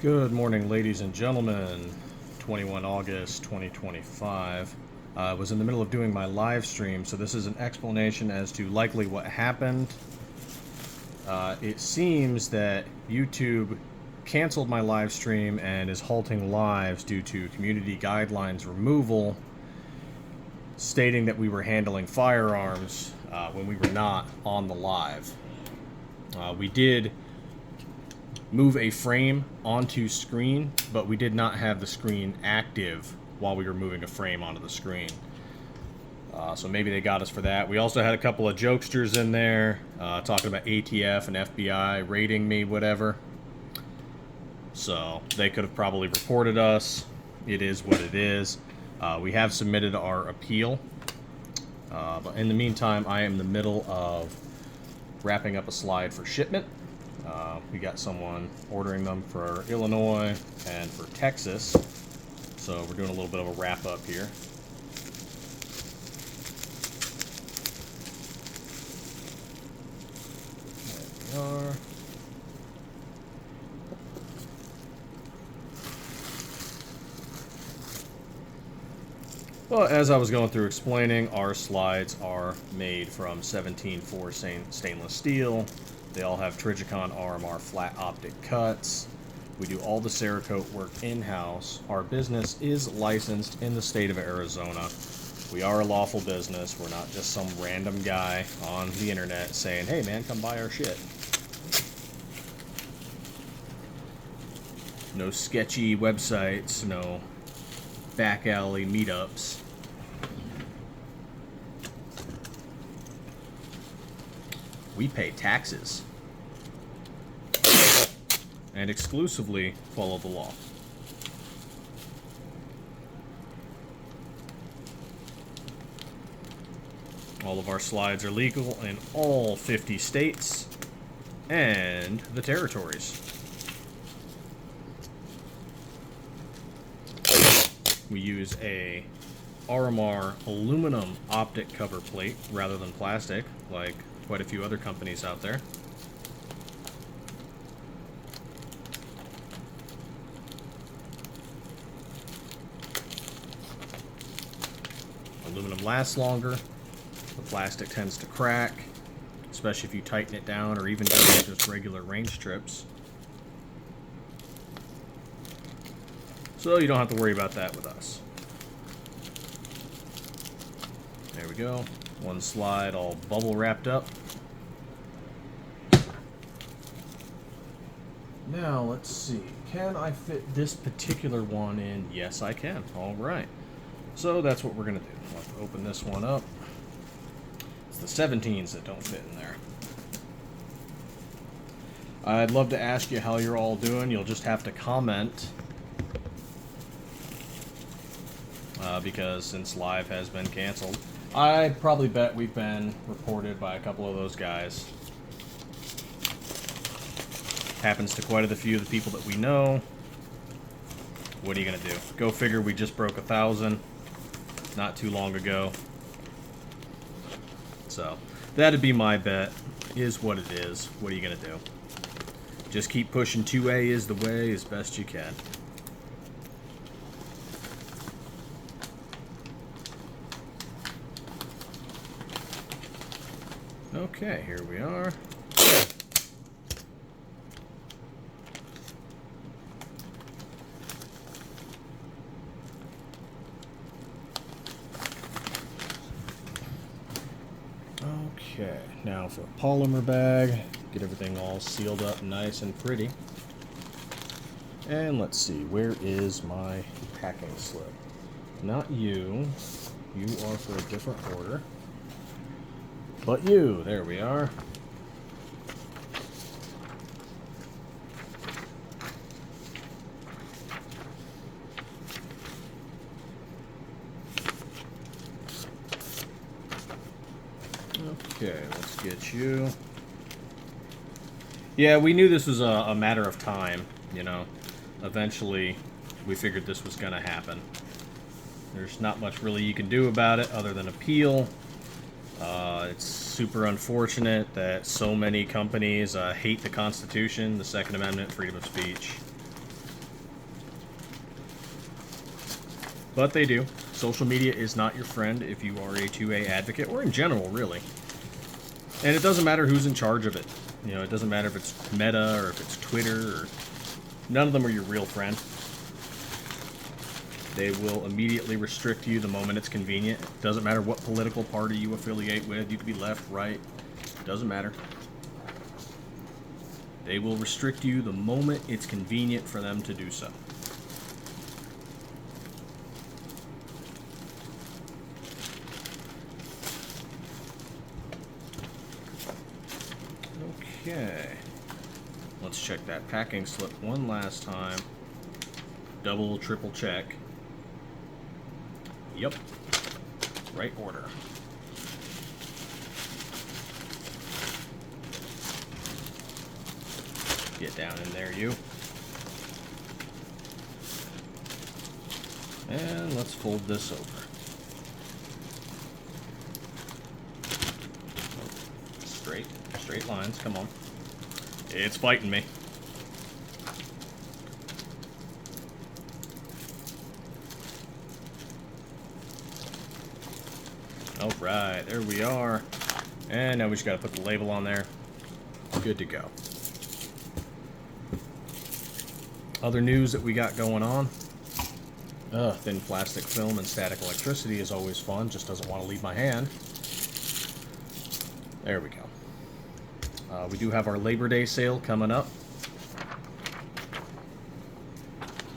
Good morning, ladies and gentlemen. 21 August 2025. I was in the middle of doing my live stream, so this is an explanation as to likely what happened. It seems that YouTube canceled my live stream and is halting lives due to community guidelines removal, stating that we were handling firearms when we were not on the live. We did move a frame onto screen, but we did not have the screen active while we were moving a frame onto the screen. So maybe they got us for that. We also had a couple of jokesters in there talking about ATF and FBI raiding me, whatever. So they could have probably reported us. It is what it is. We have submitted our appeal. But in the meantime, I am in the middle of wrapping up a slide for shipment. We got someone ordering them for Illinois and for Texas. So we're doing a little bit of a wrap up here. There we are. Well, as I was going through explaining, our slides are made from 17-4 stainless steel. They all have Trigicon RMR flat optic cuts. We do all the Cerakote work in-house. Our business is licensed in the state of Arizona. We are a lawful business. We're not just some random guy on the internet saying, hey man, come buy our shit. No sketchy websites, no back alley meetups. We pay taxes and exclusively follow the law. All of our slides are legal in all 50 states and the territories. We use a RMR aluminum optic cover plate rather than plastic, like quite a few other companies out there. Aluminum lasts longer. The plastic tends to crack, especially if you tighten it down or even just regular range strips. So you don't have to worry about that with us. There we go. One slide all bubble wrapped up. Now let's see. Can I fit this particular one in? Yes, I can. All right. So that's what we're going to do. I'll have to open this one up. It's the 17s that don't fit in there. I'd love to ask you how you're all doing. You'll just have to comment. Because since live has been canceled, I'd probably bet we've been reported by a couple of those guys. Happens to quite a few of the people that we know. What are you going to do? Go figure, we just broke 1,000 not too long ago. So, that'd be my bet. Is what it is. What are you going to do? Just keep pushing 2A is the way as best you can. Okay, here we are. Okay, now for a polymer bag, get everything all sealed up nice and pretty. And let's see, where is my packing slip? Not you. You are for a different order. But you, there we are. Okay, let's get you. Yeah, we knew this was a matter of time, you know. Eventually, we figured this was going to happen. There's not much really you can do about it other than appeal. It's super unfortunate that so many companies hate the Constitution, the Second Amendment, freedom of speech. But they do. Social media is not your friend if you are a 2A advocate, or in general, really. And it doesn't matter who's in charge of it. You know, it doesn't matter if it's Meta or if it's Twitter, or none of them are your real friend. They will immediately restrict you the moment it's convenient. It doesn't matter what political party you affiliate with. You could be left, right. It doesn't matter. They will restrict you the moment it's convenient for them to do so. Okay. Let's check that packing slip one last time. Double, triple check. Yep. Right order. Get down in there, you. And let's fold this over. Straight lines, come on. It's fighting me. Alright, there we are. And now we just gotta put the label on there. Good to go. Other news that we got going on. Thin plastic film and static electricity is always fun, just doesn't want to leave my hand. There we go. We do have our Labor Day sale coming up.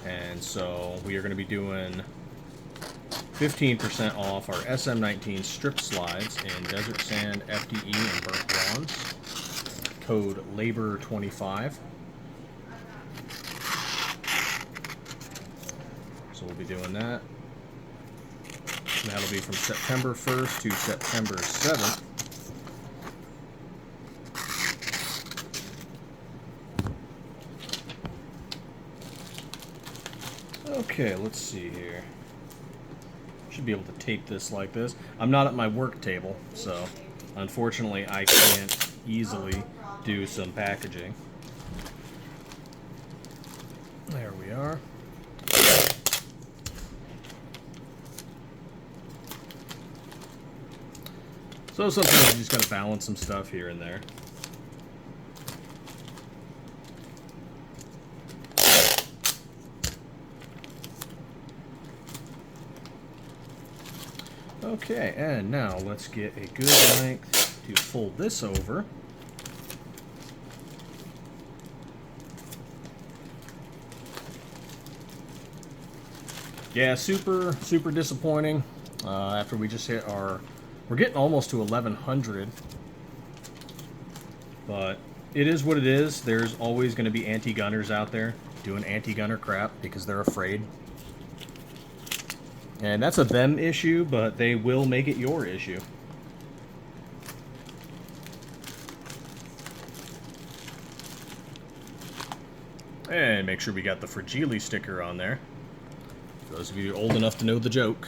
And so we are going to be doing 15% off our SM19 strip slides in Desert Sand, FDE, and Burnt Bronze. Code LABOR25. So we'll be doing that. And that'll be from September 1st to September 7th. Okay, let's see here. Should be able to tape this like this. I'm not at my work table, so unfortunately I can't easily do some packaging. There we are. So sometimes you just gotta balance some stuff here and there. Okay, and now let's get a good length to fold this over. Yeah, super disappointing. After we just hit our... We're getting almost to 1100. But it is what it is. There's always going to be anti-gunners out there doing anti-gunner crap because they're afraid. And that's a them issue, but they will make it your issue. And make sure we got the Fragile sticker on there. For those of you old enough to know the joke.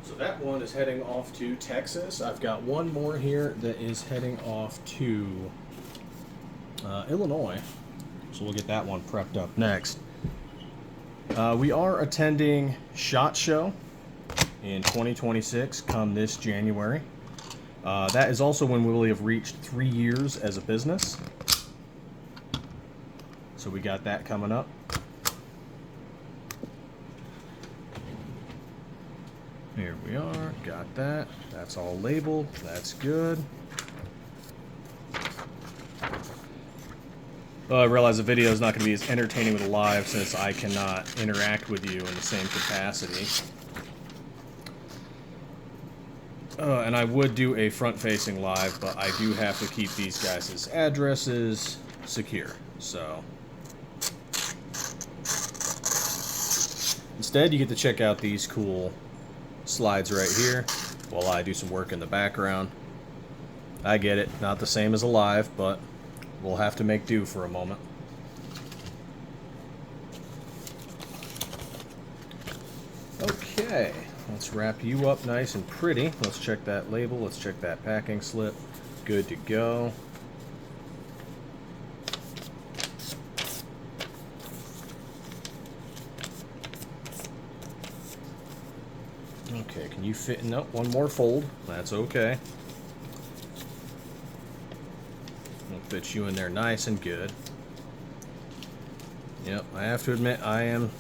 So that one is heading off to Texas. I've got one more here that is heading off to Illinois. So we'll get that one prepped up next. We are attending SHOT Show in 2026 come this January. That is also when we will have reached 3 years as a business. So we got that coming up. Here we are, got that. That's all labeled, that's good. Well, I realize the video is not going to be as entertaining with a live since I cannot interact with you in the same capacity. And I would do a front-facing live, but I do have to keep these guys' addresses secure, so... Instead, you get to check out these cool slides right here while I do some work in the background. I get it, not the same as a live, but we'll have to make do for a moment. Okay, let's wrap you up nice and pretty. Let's check that label. Let's check that packing slip. Good to go. Okay, can you fit in? Nope, one more fold. That's okay. We'll fit you in there nice and good. Yep, I have to admit, I am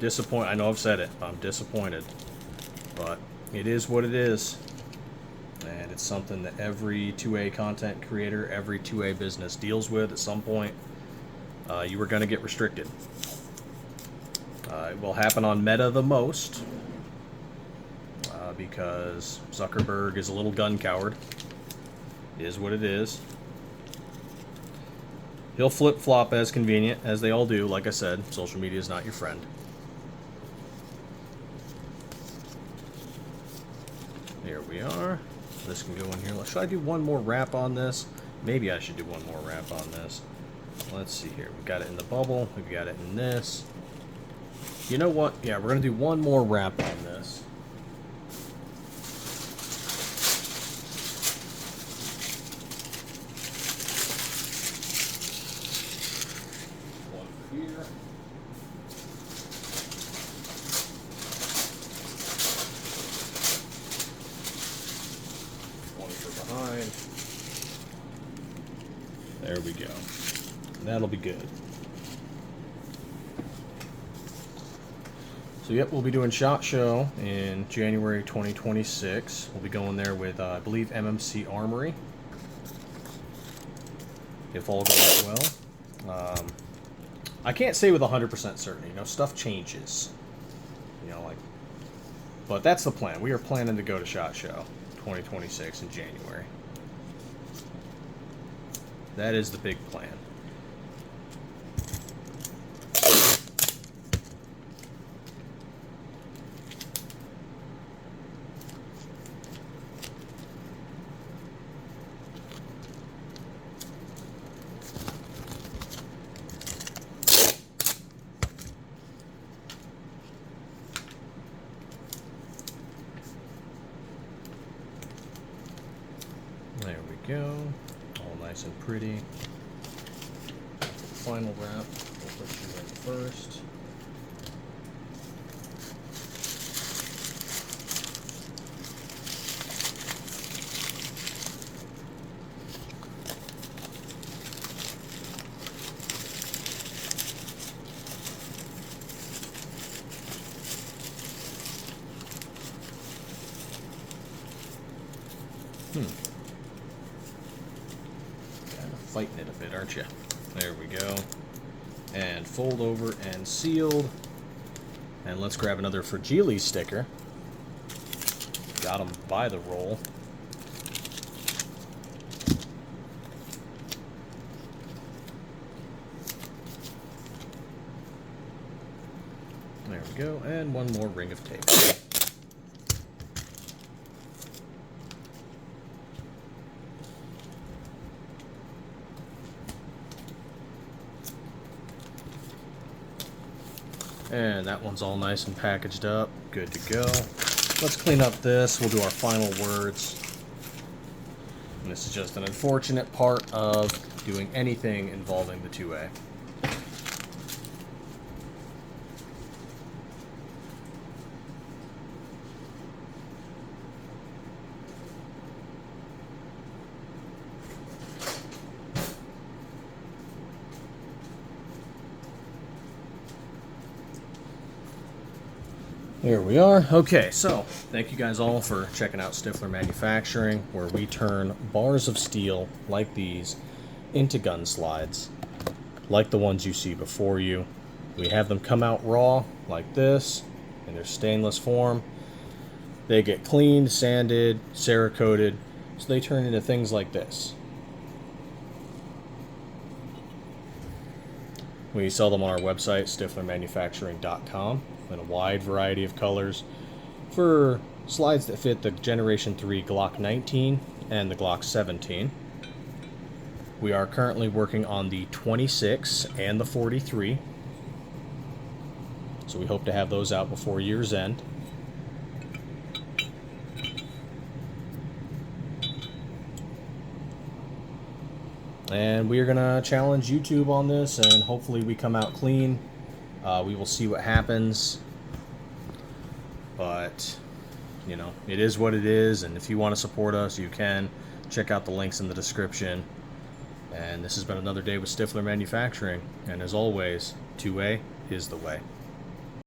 disappointed. I know I've said it. I'm disappointed. But it is what it is. And it's something that every 2A content creator, every 2A business deals with at some point. You are going to get restricted. It will happen on Meta the most. Because Zuckerberg is a little gun coward. It is what it is. He'll flip-flop as convenient, as they all do. Like I said, social media is not your friend. There we are. This can go in here. Should I do one more wrap on this? Maybe I should do one more wrap on this. Let's see here. We've got it in the bubble. We've got it in this. You know what? Yeah, we're going to do one more wrap on this. There we go. That'll be good. So yep, we'll be doing SHOT Show in January 2026. We'll be going there with, I believe, MMC Armory. If all goes well. I can't say with 100% certainty. You know, stuff changes. You know, like... But that's the plan. We are planning to go to SHOT Show 2026 in January. That is the big plan. There we go. All nice and pretty. Final wrap. We'll put you in first. Kind of fighting it a bit, aren't you? There we go. And fold over and sealed. And let's grab another Fragile sticker. Got them by the roll. There we go. And one more ring of tape. And that one's all nice and packaged up. Good to go. Let's clean up this. We'll do our final words. And this is just an unfortunate part of doing anything involving the 2A. Here we are. Okay, so thank you guys all for checking out Stiffler Manufacturing, where we turn bars of steel like these into gun slides, like the ones you see before you. We have them come out raw like this in their stainless form. They get cleaned, sanded, Cerakoted, so they turn into things like this. We sell them on our website, stifflermanufacturing.com, in a wide variety of colors for slides that fit the Generation 3 Glock 19 and the Glock 17. We are currently working on the 26 and the 43. So we hope to have those out before year's end. And we are going to challenge YouTube on this, and hopefully we come out clean. We will see what happens. But, you know, it is what it is, and if you want to support us, you can. Check out the links in the description. And this has been another day with Stiffler Manufacturing. And as always, 2A is the way.